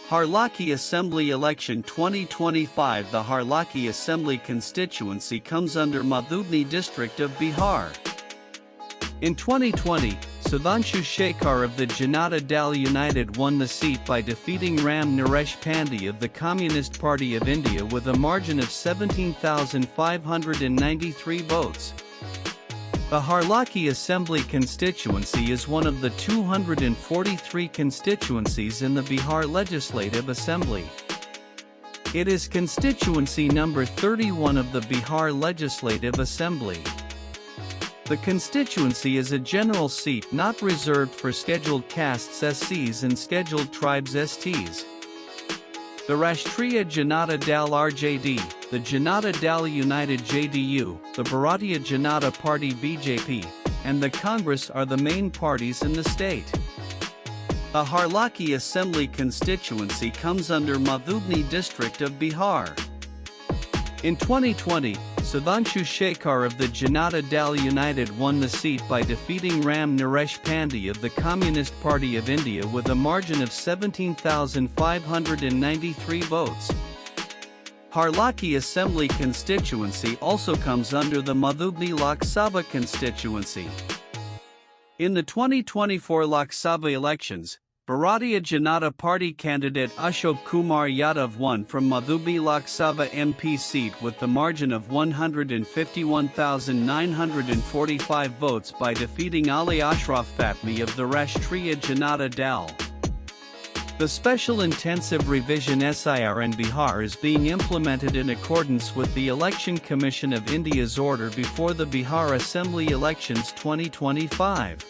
Harlakhi Assembly Election 2025. The Harlakhi Assembly constituency comes under Madhubni district of Bihar. In 2020, Sudhanshu Shekhar of the Janata Dal United won the seat by defeating Ram Naresh Pandey of the Communist Party of India with a margin of 17,593 votes. The Harlakhi Assembly constituency is one of the 243 constituencies in the Bihar Legislative Assembly. It is constituency number 31 of the Bihar Legislative Assembly. The constituency is a general seat not reserved for scheduled castes SCs and scheduled tribes STs. The Rashtriya Janata Dal RJD, the Janata Dal United JDU, the Bharatiya Janata Party BJP, and the Congress are the main parties in the state. The Harlakhi Assembly constituency comes under Madhubni district of Bihar. In 2020, Sudhanshu Shekhar of the Janata Dal United won the seat by defeating Ram Naresh Pandey of the Communist Party of India with a margin of 17,593 votes. Harlakhi Assembly constituency also comes under the Madhubni Lok Sabha constituency. In the 2024 Lok Sabha elections, Bharatiya Janata Party candidate Ashok Kumar Yadav won from Madhubni Lok Sabha MP seat with the margin of 151,945 votes by defeating Ali Ashraf Fatmi of the Rashtriya Janata Dal. The Special Intensive Revision SIR in Bihar is being implemented in accordance with the Election Commission of India's order before the Bihar Assembly Elections 2025.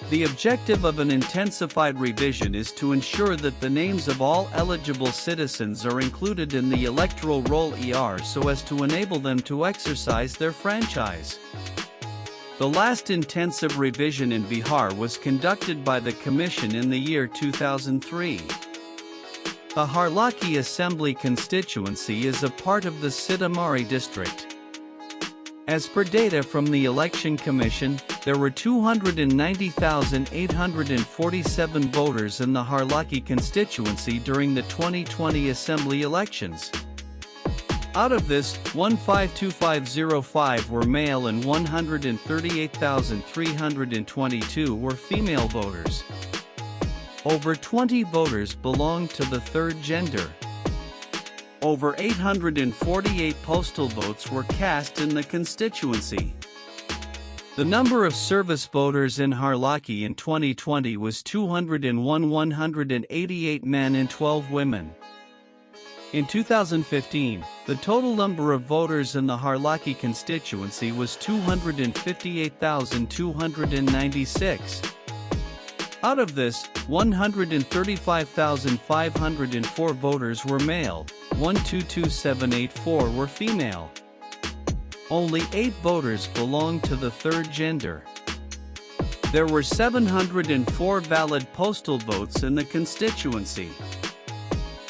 The objective of an intensified revision is to ensure that the names of all eligible citizens are included in the electoral roll ER so as to enable them to exercise their franchise. The last intensive revision in Bihar was conducted by the Commission in the year 2003. The Harlakhi Assembly constituency is a part of the Sitamarhi district. As per data from the Election Commission, there were 290,847 voters in the Harlakhi constituency during the 2020 Assembly elections. Out of this, 152505 were male and 138,322 were female voters. Over 20 voters belonged to the third gender. Over 848 postal votes were cast in the constituency. The number of service voters in Harlakhi in 2020 was 201,188 men and 12 women. In 2015, the total number of voters in the Harlakhi constituency was 258,296. Out of this, 135,504 voters were male, 122,784 were female. Only 8 voters belonged to the third gender. There were 704 valid postal votes in the constituency.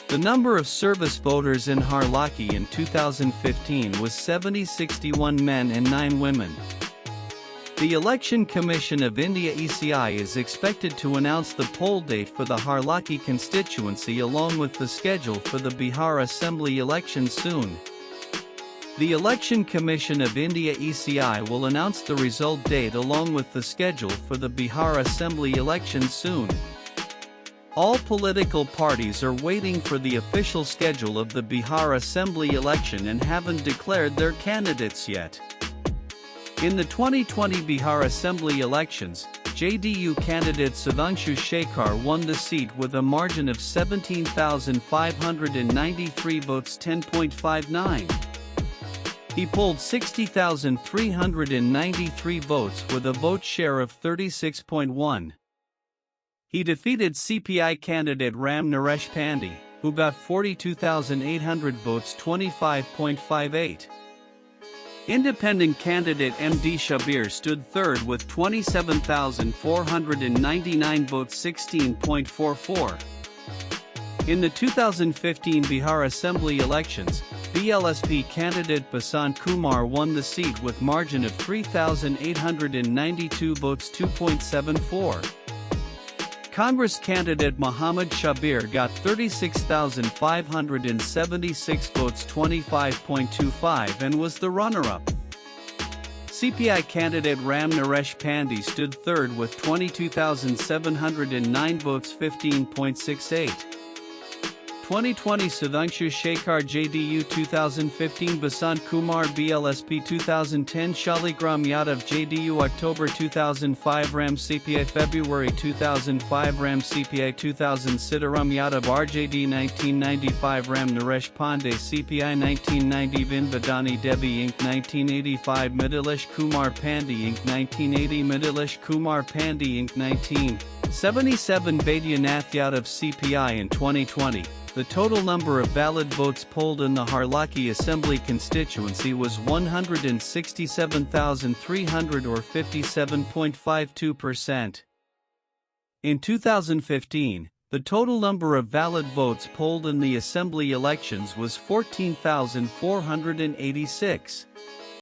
The number of service voters in Harlakhi in 2015 was 61 men and 9 women. The Election Commission of India ECI is expected to announce the poll date for the Harlakhi constituency along with the schedule for the Bihar Assembly election soon. The Election Commission of India ECI will announce the result date along with the schedule for the Bihar Assembly election soon. All political parties are waiting for the official schedule of the Bihar Assembly election and haven't declared their candidates yet. In the 2020 Bihar Assembly elections, JDU candidate Sudhanshu Shekhar won the seat with a margin of 17,593 votes 10.59. He polled 60,393 votes with a vote share of 36.1. He defeated CPI candidate Ram Naresh Pandey, who got 42,800 votes 25.58. Independent candidate MD Shabir stood third with 27,499 votes 16.44. In the 2015 Bihar Assembly elections, BLSP candidate Basant Kumar won the seat with margin of 3,892 votes 2.74. Congress candidate Mohammed Shabir got 36,576 votes, 25.25, and was the runner-up. CPI candidate Ram Naresh Pandey stood third with 22,709 votes, 15.68. 2020 Sudhanshu Shekhar JDU 2015 Basant Kumar BLSP 2010 Shaligram Yadav JDU October 2005 Ram CPI February 2005 Ram CPI 2000 Sitaram Yadav RJD 1995 Ram Naresh Pandey CPI 1990 Vin Badani Devi Inc. 1985 Midilesh Kumar Pandey Inc. 1980 Midilesh Kumar Pandey Inc. 1977 Baidyanath Yadav CPI in 2020. The total number of valid votes polled in the Harlakhi Assembly constituency was 167,300 or 57.52%. In 2015, the total number of valid votes polled in the Assembly elections was 14,486.